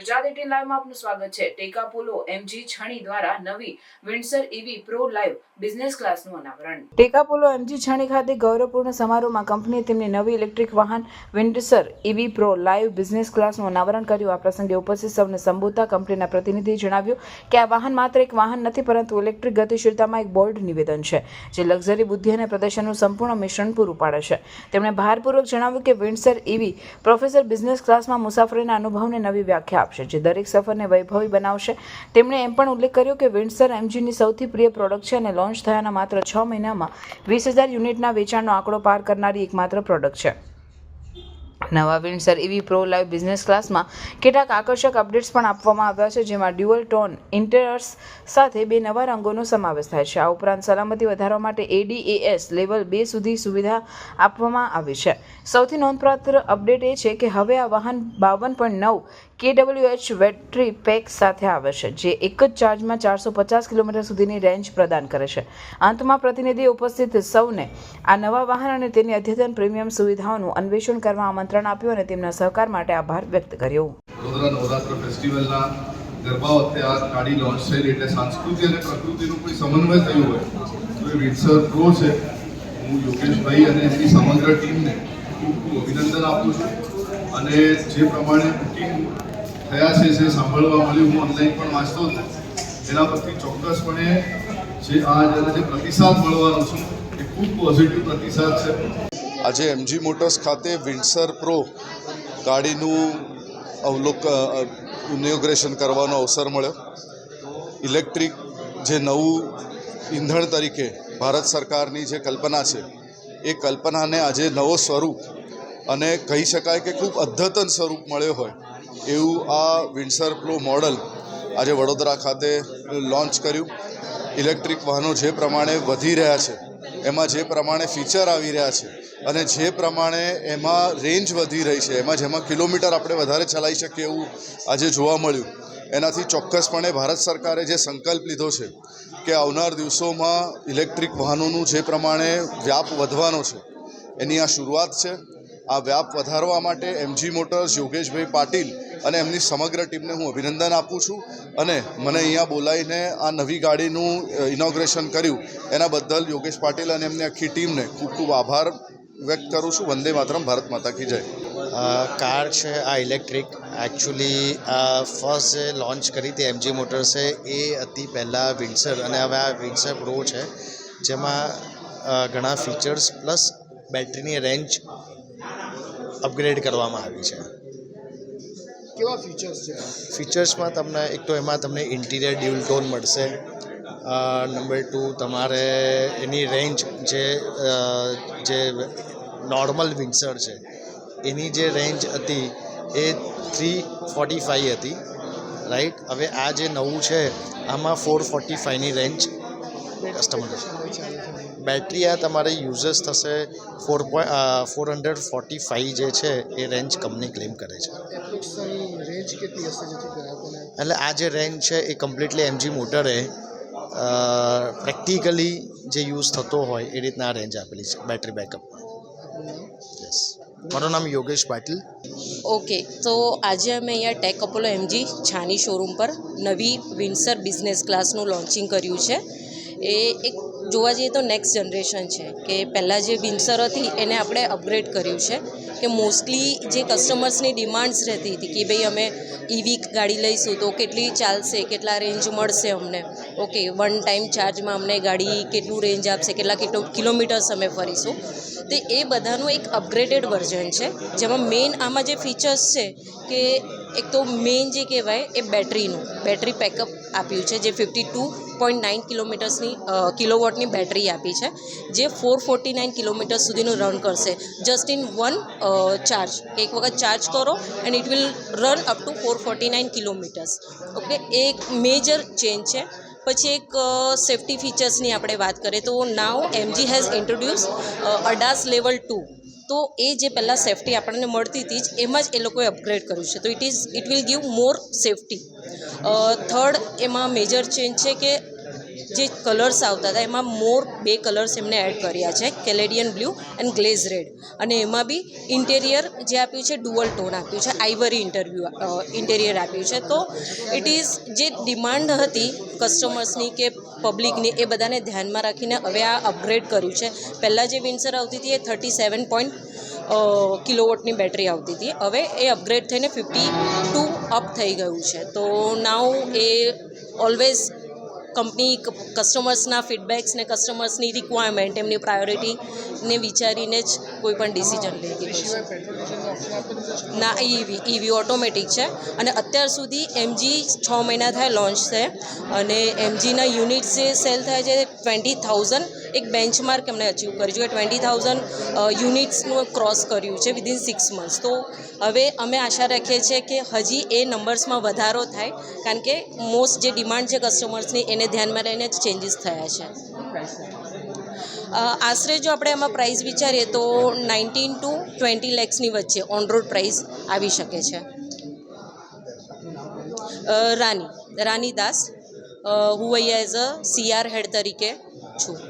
ગુજરાત 18 લાઈવમાં આપનું સ્વાગત છે। ટેકા પોલો એમજી છણી દ્વારા નવી Windsor EV Pro live business ક્લાસનું અનાવરણ। ટેકા પોલો એમજી છણી ખાતે ગૌરવપૂર્ણ સમારોહમાં કંપનીએ તેમની નવી ઇલેક્ટ્રિક વાહન Windsor EV Pro live business ક્લાસનું અનાવરણ કર્યું। આ પ્રસંગે ઉપસ્થિત સૌને સંબોધતા કંપનીના પ્રતિનિધિએ જણાવ્યું કે આ વાહન માત્ર એક વાહન નથી, પરંતુ ઇલેક્ટ્રિક ગતિશીલતામાં એક બોલ્ડ નિવેદન છે, જે લક્ઝરી, બુદ્ધિ અને પ્રદર્શનનું સંપૂર્ણ મિશ્રણ પૂરું પાડે છે। તેમણે ભારપૂર્વક જણાવ્યું કે વિન્ડસર ઈવી પ્રોફેસર બિઝનેસ ક્લાસમાં મુસાફરીના અનુભવને નવી વ્યાખ્યા આપશે, જે દરેક સફરને વૈભવી બનાવશે। તેમણે એમ પણ ઉલ્લેખ કર્યો કે વિન્ડસર એમજીની સૌથી પ્રિય પ્રોડક્ટ છે અને લોન્ચ થયાના માત્ર 6 મહિનામાં 20,000 યુનિટના વેચાણનો આંકડો પાર કરનારી એકમાત્ર પ્રોડક્ટ છે। નવા Windsor EV Pro live business ક્લાસમાં કેટલાક આકર્ષક અપડેટ્સ પણ આપવામાં આવ્યા છે, જેમાં ડ્યુઅલ ટોન ઇન્ટિરિયર્સ સાથે 2 નવા રંગોનો સમાવેશ થાય છે। આ ઉપરાંત સલામતી વધારવા માટે ADAS લેવલ 2 સુધી સુવિધા આપવામાં આવી છે। સૌથી નોંધપાત્ર અપડેટ એ છે કે હવે આ વાહન 52.9 kWh બેટરી પેક સાથે આવે છે, જે એક જ ચાર્જમાં 450 કિલોમીટર સુધીની રેન્જ પ્રદાન કરે છે। અંતમાં પ્રતિનિધિએ ઉપસ્થિત સૌને આ નવા વાહન અને તેની અદ્યતન પ્રીમિયમ સુવિધાઓનું અન્વેષણ કરવા આમંત્રણ આપ્યું અને તેમના સહકાર માટે આભાર વ્યક્ત કર્યો। વડોદરા નવરાત્ર ફેસ્ટિવલના ગરબા વખતે આ ગાડી લોન્ચ થયેલી એટલે સંસ્કૃતિ અને પ્રકૃતિનું કોઈ સમન્વય થયું હોય તો એ વિન્ડસર પ્રો છે। હું યોગેશભાઈ અને એમની સમગ્ર ટીમને ખૂબ ખૂબ અભિનંદન આપું છું અને જે પ્રમાણે બુકિંગ થયા છે જે સાંભળવા મળ્યું, હું ઓનલાઈન પણ વાંચતો હતો, એના પરથી ચોક્કસપણે જે જે પ્રતિસાદ મળવાનો છે એ ખૂબ પોઝિટિવ પ્રતિસાદ છે। આજે એમજી મોટર્સ ખાતે વિન્ડસર પ્રો ગાડીનું ઇનોગ્રેશન કરવાનો અવસર મળ્યો। ઇલેક્ટ્રિક જે નવું ઈંધણ તરીકે ભારત સરકારની જે કલ્પના છે એ કલ્પનાને આજે નવો સ્વરૂપ અને કહી શકાય કે ખૂબ અદ્યતન સ્વરૂપ મળ્યો હોય એવું આ વિન્ડસર પ્રો મોડલ આજે વડોદરા ખાતે લોન્ચ કર્યું। ઇલેક્ટ્રિક વાહનો જે પ્રમાણે વધી રહ્યા છે, એમાં જે પ્રમાણે ફીચર આવી રહ્યા છે અને જે પ્રમાણે એમાં રેન્જ વધી રહી છે, જેમાં કિલોમીટર આપણે વધારે ચલાવી શકીએ એવું આજે જોવા મળ્યું, એનાથી ચોક્કસપણે ભારત સરકારે જે સંકલ્પ લીધો છે કે આવનાર દિવસોમાં ઇલેક્ટ્રિક વાહનોનું જે પ્રમાણે વ્યાપ વધવાનો છે એની આ શરૂઆત છે। આ વ્યાપ વધારવા માટે એમજી મોટર્સ, યોગેશભાઈ પાટીલ અને એમની સમગ્ર ટીમને હું અભિનંદન આપું છું અને મને અહીંયા બોલાવીને આ નવી ગાડીનું ઇનોગ્રેશન કર્યું એના બદલ યોગેશ પાટીલ અને એમની આખી ટીમને ખૂબ ખૂબ આભાર વ્યક્ત કરું છું। વંદે માતરમ, ભારત માતા કી જય। કાર છે આ ઇલેક્ટ્રિક એકચ્યુઅલી ફર્સ્ટ જે લોન્ચ કરી હતી એમજી મોટર્સે એ હતી પહેલાં વિન્ડસર, અને હવે આ વિન્ડસર પ્રો છે, જેમાં ઘણા ફીચર્સ પ્લસ બેટરીની રેન્જ અપગ્રેડ કરવામાં આવી છે। કેવા ફીચર્સ છે? ફીચર્સમાં તમને એક તો એમાં તમને ઇન્ટિરિયર ડ્યુઅલ ટોન મળશે। નંબર 2 તમારે એની રેન્જ જે નોર્મલ વિન્ડસર છે એની જે રેન્જ હતી એ 345 હતી, રાઈટ। હવે આ જે નવું છે આમાં 445ની રેન્જ કસ્ટમર બેટરી આ તમારે યુઝર્સ થશે 445 જે છે એ રેન્જ કંપની ક્લેમ કરે છે। રેન્જ કેટલી હશે જેથી ગ્રાહકોને? એટલે આ જે રેન્જ છે એ કમ્પ્લીટલી એમજી મોટરે પ્રેક્ટિકલી જે યુઝ થતો હોય એ રીતના રેન્જ આપેલી છે બેટરી બેકઅપમાં। યસ, મારું નામ યોગેશ પાટીલ। ઓકે, તો આજે અમે અહીંયા ટેક અપોલો એમજી છાની શોરૂમ પર નવી વિન્ડસર બિઝનેસ ક્લાસનું લોન્ચિંગ કર્યું છે। એ એક જોવા જઈએ તો નેક્સ્ટ જનરેશન છે કે પહેલાં જે વિન્ડસર હતી એને આપણે અપગ્રેડ કર્યું છે કે મોસ્ટલી જે કસ્ટમર્સની ડિમાન્ડ્સ રહેતી હતી કે ભાઈ અમે ઈવી ગાડી લઈશું તો કેટલી ચાલશે, કેટલા રેન્જ મળશે અમને, ઓકે વન ટાઈમ ચાર્જમાં અમને ગાડી કેટલું રેન્જ આપશે, કેટલા કિલોમીટર્સ અમે ફરીશું, તો એ બધાનું એક અપગ્રેડેડ વર્ઝન છે, જેમાં મેઇન આમાં જે ફીચર્સ છે કે એક તો મેઇન જે કહેવાય એ બેટરી પેકઅપ આપ્યું છે, જે 52.9 કિલોવોટની બેટરી આપી છે, જે 449 કિલોમીટર સુધીનું રન કરશે જસ્ટ ઇન વન ચાર્જ। એક વખત ચાર્જ કરો and it will run up to 449 kilometres, okay. એ એક મેજર ચેન્જ છે। પછી એક સેફ્ટી ફીચર્સની આપણે વાત કરીએ તો now MG has introduce ADAS level 2, તો એ જે પહેલાં સેફ્ટી આપણને મળતી હતી જ એમાં જ એ લોકોએ અપગ્રેડ કર્યું છે, તો it will give more safety. Third એમાં મેજર ચેન્જ છે કે જે કલર્સ આવતા હતા એમાં મોર 2 કલર્સ એમને એડ કર્યા છે, કેલેડિયન બ્લુ એન્ડ ગ્લેઝ રેડ, અને એમાં બી ઇન્ટેરિયર જે આપ્યું છે ડુઅલ ટોન આપ્યું છે, આઇવરી ઇન્ટેરિયર આપ્યું છે. તો ઇટ ઇઝ જે ડિમાન્ડ હતી કસ્ટમર્સની કે પબ્લિકની એ બધાને ધ્યાનમાં રાખીને હવે આ અપગ્રેડ કર્યું છે. પહેલાં જે વિન્સર આવતી હતી એ 37 કિલોવોટની બેટરી આવતી હતી, હવે એ અપગ્રેડ થઈને 52 અપ થઈ ગયું છે. તો નાઉ એ ઓલવેઝ કંપની કસ્ટમર્સના ફીડબેક્સ ને કસ્ટમર્સની રિક્વાયરમેન્ટ, એમની પ્રાયોરિટીને વિચારીને જ કોઈ પણ ડિસિઝન લેતી હોય છે. ના, ઈવી ઓટોમેટિક છે, અને અત્યાર સુધી એમજી 6 મહિના થાય લોન્ચ છે, અને એમજીના યુનિટ્સ જે સેલ થાય છે 20,000, એક બેન્ચમાર્ક એમણે અચીવ કર્યું છે, 20,000 યુનિટ્સનું ક્રોસ કર્યું છે વિધિન 6 મંથ્સ. તો હવે અમે આશા રાખીએ છીએ કે હજી એ નંબર્સમાં વધારો થાય, કારણ કે મોસ્ટ જે ડિમાન્ડ છે કસ્ટમર્સની એને ધ્યાનમાં લઈને જ ચેન્જીસ થયા છે. આશરે જો આપણે એમાં પ્રાઇસ વિચારીએ તો 19 to 20 લેક્સની વચ્ચે ઓન રોડ પ્રાઇસ આવી શકે છે. રાની દાસ, હું અહીંયા એઝ અ CR હેડ તરીકે છું.